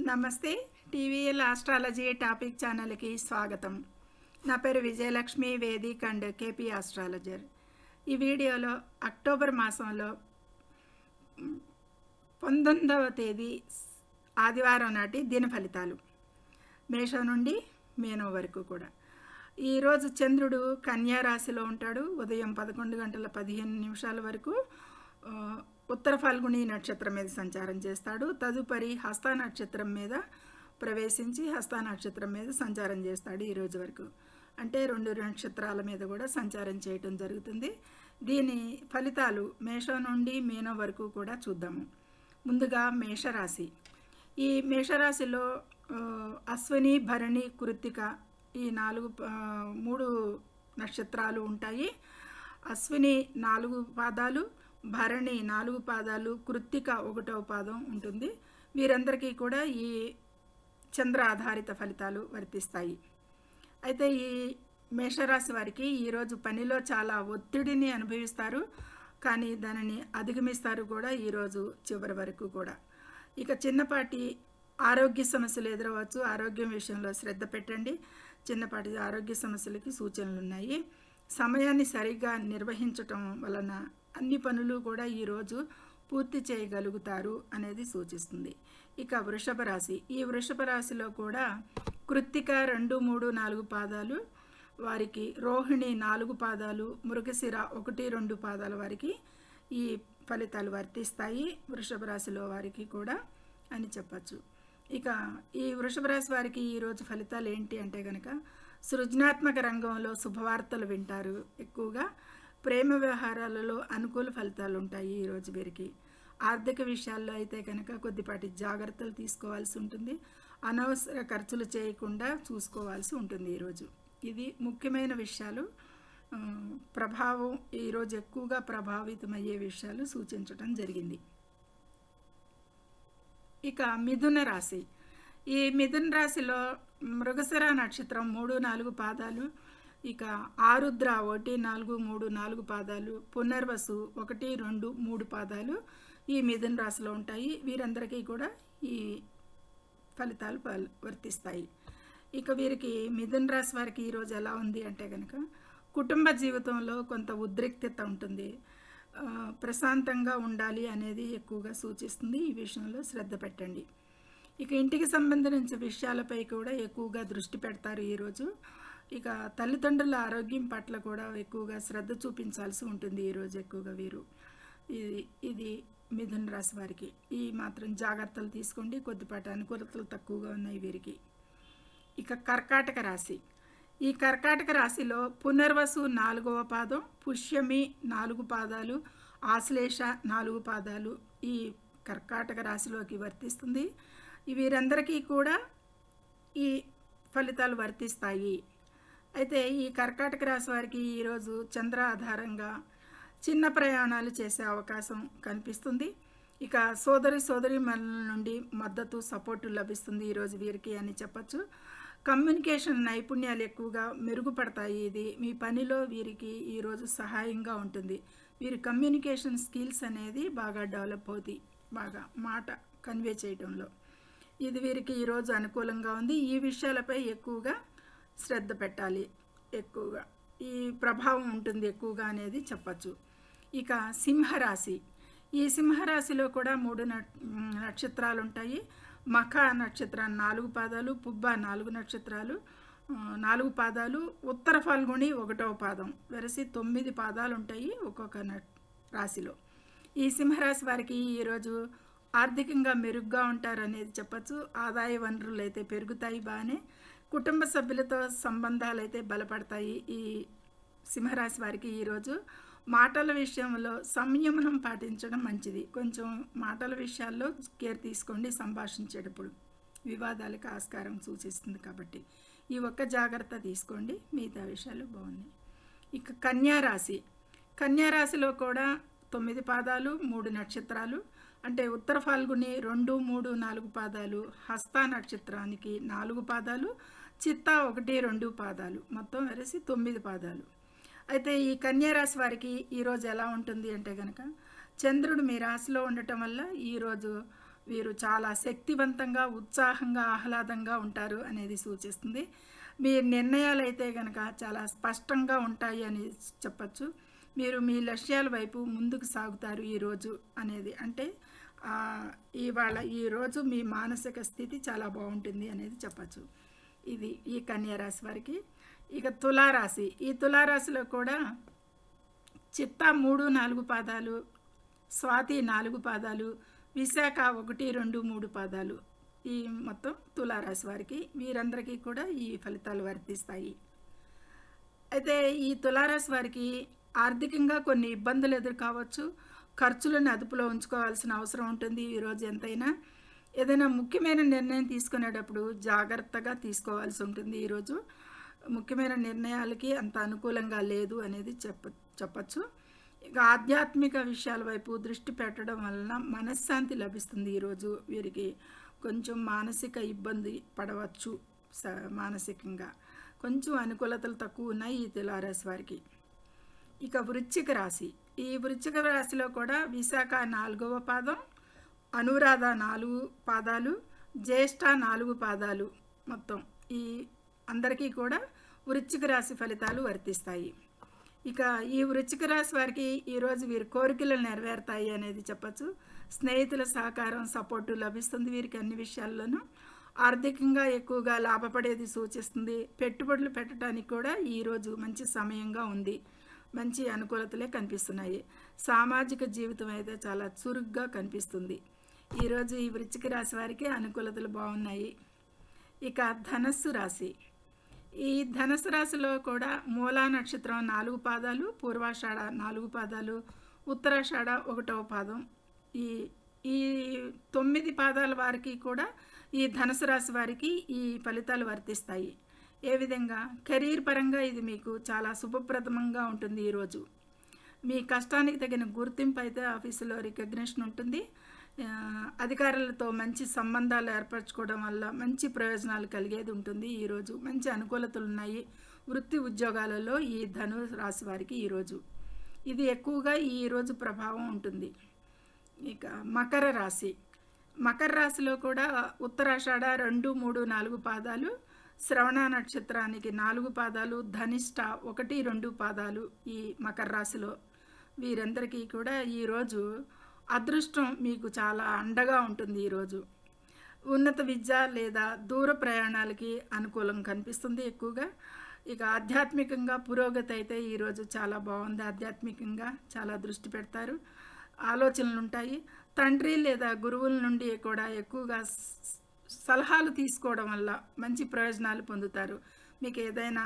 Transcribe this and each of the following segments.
నమస్తే. TVL astrology topic ఛానల్కి స్వాగతం. నా పేరు Vijayalakshmi, Vedic and KP astrologer. ఈ వీడియోలో అక్టోబర్ మాసంలో 19వ తేదీ ఆదివారం నాటి దిన ఫలితాలు మేషం నుండి మీనం వరకు కూడా. ఈరోజు చంద్రుడు కన్యా రాశిలో ఉంటాడు. ఉదయం 11:15 వరకు ఉత్తర ఫాల్గుని నక్షత్రం మీద సంచారం చేస్తాడు. తదుపరి హస్త నక్షత్రం మీద ప్రవేశించి హస్త నక్షత్రం మీద సంచారం చేస్తాడు ఈరోజు వరకు. అంటే 2 నక్షత్రాల మీద కూడా సంచారం చేయటం జరుగుతుంది. దీని ఫలితాలు మేషం నుండి మీనం వరకు కూడా చూద్దాము. ముందుగా మేషరాశి. ఈ మేషరాశిలో అశ్విని, భరణి, కృత్తిక ఈ 3 నక్షత్రాలు ఉంటాయి. అశ్విని 4 పాదాలు, భరణి 4 పాదాలు, కృత్తిక 1వ పాదం ఉంటుంది. వీరందరికీ కూడా ఈ చంద్ర ఆధారిత ఫలితాలు వర్తిస్తాయి. అయితే ఈ మేషరాశి వారికి ఈరోజు పనిలో చాలా ఒత్తిడిని అనుభవిస్తారు, కానీ దానిని అధిగమిస్తారు కూడా ఈరోజు చివరి వరకు కూడా. ఇక చిన్నపాటి ఆరోగ్య సమస్యలు ఎదురవచ్చు. ఆరోగ్యం విషయంలో శ్రద్ధ పెట్టండి. చిన్నపాటి ఆరోగ్య సమస్యలకి సూచనలు ఉన్నాయి. సమయాన్ని సరిగ్గా నిర్వహించటం వలన అన్ని పనులు కూడా ఈరోజు పూర్తి చేయగలుగుతారు అనేది సూచిస్తుంది. ఇక వృషభ రాశి. ఈ వృషభ రాశిలో కూడా కృత్తిక 2, 3, 4 పాదాలు వారికి, రోహిణి 4 పాదాలు, మృగశిర 1, 2 పాదాల వారికి ఈ ఫలితాలు వర్తిస్తాయి వృషభ రాశిలో వారికి కూడా అని చెప్పచ్చు. ఇక ఈ వృషభ రాశి వారికి ఈరోజు ఫలితాలు ఏంటి అంటే కనుక, సృజనాత్మక రంగంలో శుభవార్తలు వింటారు. ఎక్కువగా ప్రేమ వ్యవహారాలలో అనుకూల ఫలితాలు ఉంటాయి ఈరోజు వీరికి. ఆర్థిక విషయాల్లో అయితే కనుక కొద్దిపాటి జాగ్రత్తలు తీసుకోవాల్సి ఉంటుంది. అనవసర ఖర్చులు చేయకుండా చూసుకోవాల్సి ఉంటుంది ఈరోజు. ఇది ముఖ్యమైన విషయాలు. ప్రభావం ఈరోజు ఎక్కువగా ప్రభావితమయ్యే విషయాలు సూచించడం జరిగింది. ఇక మిథున రాశి. ఈ మిథున రాశిలో మృగశిర నక్షత్రం 3, 4 పాదాలు, ఇక ఆరుద్ర 1, 4, 3, 4 పాదాలు, పునర్వసు 1, 2, 3 పాదాలు ఈ మిథున రాశిలో ఉంటాయి. వీరందరికీ కూడా ఈ ఫలితాలు వర్తిస్తాయి. ఇక వీరికి మిథున రాశి వారికి ఈరోజు ఎలా ఉంది అంటే కనుక, కుటుంబ జీవితంలో కొంత ఉద్రిక్తత ఉంటుంది. ప్రశాంతంగా ఉండాలి అనేది ఎక్కువగా సూచిస్తుంది. ఈ విషయంలో శ్రద్ధ పెట్టండి. ఇక ఇంటికి సంబంధించిన విషయాలపై కూడా ఎక్కువగా దృష్టి పెడతారు ఈరోజు. ఇక తల్లిదండ్రుల ఆరోగ్యం పట్ల కూడా ఎక్కువగా శ్రద్ధ చూపించాల్సి ఉంటుంది ఈరోజు ఎక్కువగా వీరు. ఇది మిథున రాశి వారికి. ఈ మాత్రం జాగ్రత్తలు తీసుకోండి. కొద్దిపాటి అనుకూలతలు తక్కువగా ఉన్నాయి వీరికి. ఇక కర్కాటక రాశి. ఈ కర్కాటక రాశిలో పునర్వసు 4వ పాదం, పుష్యమి 4 పాదాలు, ఆశ్లేష 4 పాదాలు ఈ కర్కాటక రాశిలోకి వర్తిస్తుంది. వీరందరికీ కూడా ఈ ఫలితాలు వర్తిస్తాయి. అయితే ఈ కర్కాటక రాశి వారికి ఈరోజు చంద్ర ఆధారంగా చిన్న ప్రయాణాలు చేసే అవకాశం కనిపిస్తుంది. ఇక సోదరి మనుల నుండి మద్దతు, సపోర్టు లభిస్తుంది ఈరోజు వీరికి అని చెప్పచ్చు. కమ్యూనికేషన్ నైపుణ్యాలు ఎక్కువగా మెరుగుపడతాయి. ఇది మీ పనిలో వీరికి ఈరోజు సహాయంగా ఉంటుంది. వీరి కమ్యూనికేషన్ స్కిల్స్ అనేది బాగా డెవలప్ అవుతాయి, బాగా మాట కన్వే చేయడంలో. ఇది వీరికి ఈరోజు అనుకూలంగా ఉంది. ఈ విషయాలపై ఎక్కువగా శ్రద్ధ పెట్టాలి. ఎక్కువగా ఈ ప్రభావం ఉంటుంది ఎక్కువగా అనేది చెప్పచ్చు. ఇక సింహరాశి. ఈ సింహరాశిలో కూడా 3 నక్షత్రాలు ఉంటాయి. మఖ నక్షత్రం 4 పాదాలు, పుబ్బ 4 నక్షత్రాలు 4 పాదాలు, ఉత్తర ఫాల్గుని 1వ పాదం వెరసి 9 పాదాలు ఉంటాయి ఒక్కొక్క రాశిలో. ఈ సింహరాశి వారికి ఈరోజు ఆర్థికంగా మెరుగ్గా ఉంటారనేది చెప్పచ్చు. ఆదాయ వనరులు అయితే పెరుగుతాయి బాగానే. కుటుంబ సభ్యులతో సంబంధాలు అయితే బలపడతాయి. ఈ సింహరాశి వారికి ఈరోజు మాటల విషయంలో సంయమనం పాటించడం మంచిది. కొంచెం మాటల విషయాల్లో కేర్ తీసుకోండి సంభాషించేటప్పుడు. వివాదాలకు ఆస్కారం సూచిస్తుంది కాబట్టి ఈ ఒక్క జాగ్రత్త తీసుకోండి. మిగతా విషయాలు బాగున్నాయి. ఇక కన్యా రాశి. కన్యా రాశిలో కూడా 9 పాదాలు, 3 నక్షత్రాలు. అంటే ఉత్తర ఫాల్గుని 2, 3, 4 పాదాలు, హస్త నక్షత్రానికి 4 పాదాలు, చిత్త 1, 2 పాదాలు మొత్తం వెరసి 9 పాదాలు. అయితే ఈ కన్యా రాశి వారికి ఈరోజు ఎలా ఉంటుంది అంటే కనుక, చంద్రుడు మీ రాశిలో ఉండటం వల్ల ఈరోజు వీరు చాలా శక్తివంతంగా, ఉత్సాహంగా, ఆహ్లాదంగా ఉంటారు అనేది సూచిస్తుంది. మీ నిర్ణయాలు అయితే గనక చాలా స్పష్టంగా ఉంటాయి అని చెప్పచ్చు. మీరు మీ లక్ష్యాల వైపు ముందుకు సాగుతారు ఈరోజు అనేది. అంటే ఈరోజు మీ మానసిక స్థితి చాలా బాగుంటుంది అనేది చెప్పచ్చు. ఇది ఈ కన్యా రాశి వారికి. ఇక తులారాశి. ఈ తులారాశిలో కూడా చిత్త 3, 4 పాదాలు, స్వాతి 4 పాదాలు, విశాఖ 1, 2, 3 పాదాలు, ఈ మొత్తం తులారాశి వారికి, వీరందరికీ కూడా ఈ ఫలితాలు వర్తిస్తాయి. అయితే ఈ తులారాశి వారికి ఆర్థికంగా కొన్ని ఇబ్బందులు ఎదురు కావచ్చు. ఖర్చులను అదుపులో ఉంచుకోవాల్సిన అవసరం ఉంటుంది ఈరోజు ఎంతైనా. ఏదైనా ముఖ్యమైన నిర్ణయం తీసుకునేటప్పుడు జాగ్రత్తగా తీసుకోవాల్సి ఉంటుంది ఈరోజు. ముఖ్యమైన నిర్ణయాలకి అంత అనుకూలంగా లేదు అనేది చెప్పచ్చు. ఇక ఆధ్యాత్మిక విషయాల వైపు దృష్టి పెట్టడం వలన మనశ్శాంతి లభిస్తుంది ఈరోజు. వీరికి కొంచెం మానసిక ఇబ్బంది పడవచ్చు. మానసికంగా కొంచెం అనుకూలతలు తక్కువ ఉన్నాయి ఈ తులారాశి వారికి. ఇక వృశ్చిక రాశి. ఈ వృశ్చిక రాశిలో కూడా విశాఖ 4వ పాదం, అనురాధ 4 పాదాలు, జ్యేష్ఠ 4 పాదాలు, మొత్తం ఈ అందరికీ కూడా వృశ్చిక రాశి ఫలితాలు వర్తిస్తాయి. ఇక ఈ వృశ్చిక రాశి వారికి ఈరోజు వీరి కోరికలు నెరవేరుతాయి అనేది చెప్పచ్చు. స్నేహితుల సహకారం, సపోర్టు లభిస్తుంది వీరికి అన్ని విషయాల్లోనూ. ఆర్థికంగా ఎక్కువగా లాభపడేది సూచిస్తుంది. పెట్టుబడులు పెట్టడానికి కూడా ఈరోజు మంచి సమయంగా ఉంది. మంచి అనుకూలతలే కనిపిస్తున్నాయి. సామాజిక జీవితం అయితే చాలా చురుగ్గా కనిపిస్తుంది. ఈరోజు ఈ వృశ్చిక రాశి వారికి అనుకూలతలు బాగున్నాయి. ఇక ధనస్సు రాశి. ఈ ధనుసు రాశిలో కూడా మూలా నక్షత్రం 4 పాదాలు, పూర్వాషాఢ 4 పాదాలు, ఉత్తరాషాఢ 1వ పాదం, ఈ ఈ 9 పాదాల వారికి కూడా ఈ ధనుసు రాశి వారికి ఈ ఫలితాలు వర్తిస్తాయి. ఏ విధంగా? కెరీర్ పరంగా ఇది మీకు చాలా శుభప్రదంగా ఉంటుంది ఈరోజు. మీ కష్టానికి తగిన గుర్తింపు అయితే ఆఫీసులో రికగ్నిషన్ ఉంటుంది. అధికారులతో మంచి సంబంధాలు ఏర్పరచుకోవడం వల్ల మంచి ప్రయోజనాలు కలిగేది ఉంటుంది ఈరోజు. మంచి అనుకూలతలు ఉన్నాయి వృత్తి ఉద్యోగాలలో ఈ ధను రాశి వారికి ఈరోజు. ఇది ఎక్కువగా ఈరోజు ప్రభావం ఉంటుంది. ఇక మకర రాశి. మకర రాశిలో కూడా ఉత్తరాషాఢ 2, 3, 4 పాదాలు, శ్రవణ నక్షత్రానికి 4 పాదాలు, ధనిష్ట 1, 2 పాదాలు ఈ మకర రాశిలో. వీరందరికీ కూడా ఈరోజు అదృష్టం మీకు చాలా అండగా ఉంటుంది ఈరోజు. ఉన్నత విద్య లేదా దూర ప్రయాణాలకి అనుకూలం కనిపిస్తుంది ఎక్కువగా. ఇక ఆధ్యాత్మికంగా పురోగతి అయితే ఈరోజు చాలా బాగుంది. ఆధ్యాత్మికంగా చాలా దృష్టి పెడతారు, ఆలోచనలు ఉంటాయి. తండ్రి లేదా గురువుల నుండి కూడా ఎక్కువగా సలహాలు తీసుకోవడం వల్ల మంచి ప్రయోజనాలు పొందుతారు. మీకు ఏదైనా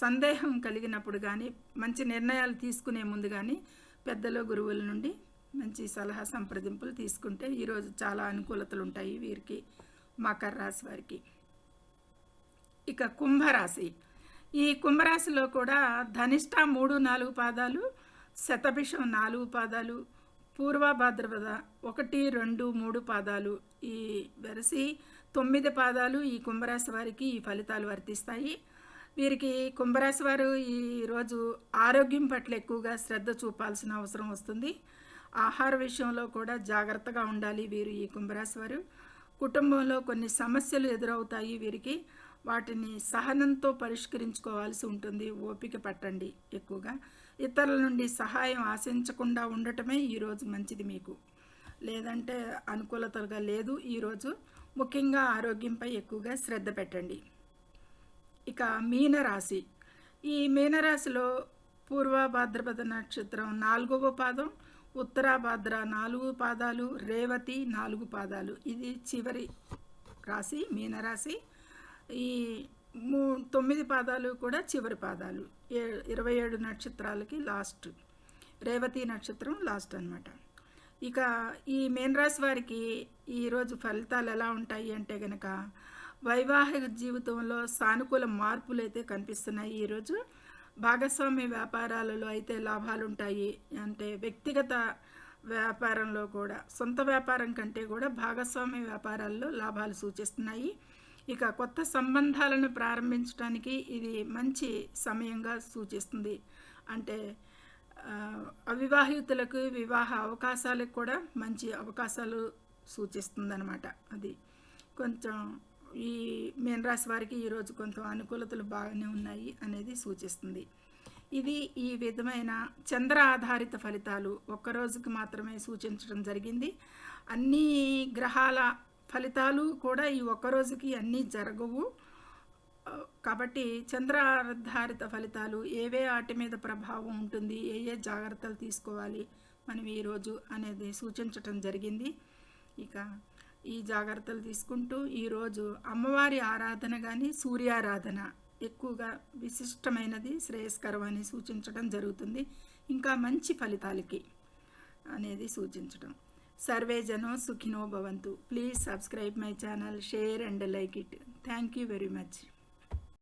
సందేహం కలిగినప్పుడు కానీ, మంచి నిర్ణయాలు తీసుకునే ముందు కానీ పెద్దలు గురువుల నుండి మంచి సలహా సంప్రదింపులు తీసుకుంటే ఈరోజు చాలా అనుకూలతలు ఉంటాయి వీరికి, మకర రాశి వారికి. ఇక కుంభరాశి. ఈ కుంభరాశిలో కూడా ధనిష్ట 3, 4 పాదాలు, శతభిషం 4 పాదాలు, పూర్వభాద్రపద 1, 2, 3 పాదాలు, ఈ వెరసి 9 పాదాలు ఈ కుంభరాశి వారికి ఈ ఫలితాలు వర్తిస్తాయి. వీరికి కుంభరాశి వారు ఈరోజు ఆరోగ్యం పట్ల ఎక్కువగా శ్రద్ధ చూపాల్సిన అవసరం వస్తుంది. ఆహార విషయంలో కూడా జాగ్రత్తగా ఉండాలి వీరు ఈ కుంభరాశి వారు. కుటుంబంలో కొన్ని సమస్యలు ఎదురవుతాయి వీరికి. వాటిని సహనంతో పరిష్కరించుకోవాల్సి ఉంటుంది. ఓపిక పట్టండి ఎక్కువగా. ఇతరుల నుండి సహాయం ఆశించకుండా ఉండటమే ఈరోజు మంచిది మీకు. లేదంటే అనుకూలతగా లేదు ఈరోజు. ముఖ్యంగా ఆరోగ్యంపై ఎక్కువగా శ్రద్ధ పెట్టండి. ఇక మీనరాశి. ఈ మీనరాశిలో పూర్వభాద్రపద నక్షత్రం 4వ పాదం, ఉత్తరాభాద్ర 4 పాదాలు, రేవతి 4 పాదాలు, ఇది చివరి రాశి మీనరాశి. ఈ 9 పాదాలు కూడా చివరి పాదాలు. 27 నక్షత్రాలకి లాస్ట్. రేవతి నక్షత్రం లాస్ట్ అన్నమాట. ఇక ఈ మీనరాశి వారికి ఈరోజు ఫలితాలు ఎలా ఉంటాయి అంటే కనుక, వైవాహిక జీవితంలో సానుకూల మార్పులు అయితే కనిపిస్తున్నాయి ఈరోజు. భాగస్వామ్య వ్యాపారాలలో అయితే లాభాలు ఉంటాయి. అంటే వ్యక్తిగత వ్యాపారంలో కూడా, సొంత వ్యాపారం కంటే కూడా భాగస్వామ్య వ్యాపారాల్లో లాభాలు సూచిస్తున్నాయి. ఇక కొత్త సంబంధాలను ప్రారంభించడానికి ఇది మంచి సమయంగా సూచిస్తుంది. అంటే అవివాహితులకు వివాహ అవకాశాలకు కూడా మంచి అవకాశాలు సూచిస్తుందన్నమాట. అది కొంచెం ఈ మీనరాశి వారికి ఈరోజు కొంత అనుకూలతలు బాగానే ఉన్నాయి అనేది సూచిస్తుంది. ఇది ఈ విధమైన చంద్ర ఆధారిత ఫలితాలు ఒక్కరోజుకి మాత్రమే సూచించడం జరిగింది. అన్ని గ్రహాల ఫలితాలు కూడా ఈ ఒక్కరోజుకి అన్నీ జరగవు. కాబట్టి చంద్ర ఆధారిత ఫలితాలు ఏవే వాటి మీద ప్రభావం ఉంటుంది, ఏ ఏ జాగ్రత్తలు తీసుకోవాలి మనం ఈరోజు అనేది సూచించటం జరిగింది. ఇక ఈ జాగ్రత్తలు తీసుకుంటూ ఈరోజు అమ్మవారి ఆరాధన కానీ సూర్యారాధన ఎక్కువగా విశిష్టమైనది, శ్రేయస్కరం అని సూచించడం జరుగుతుంది. ఇంకా మంచి ఫలితాలకి అనేది సూచించడం. సర్వే జనో సుఖినో భవంతు. Please subscribe my channel, share and like it. Thank you very much.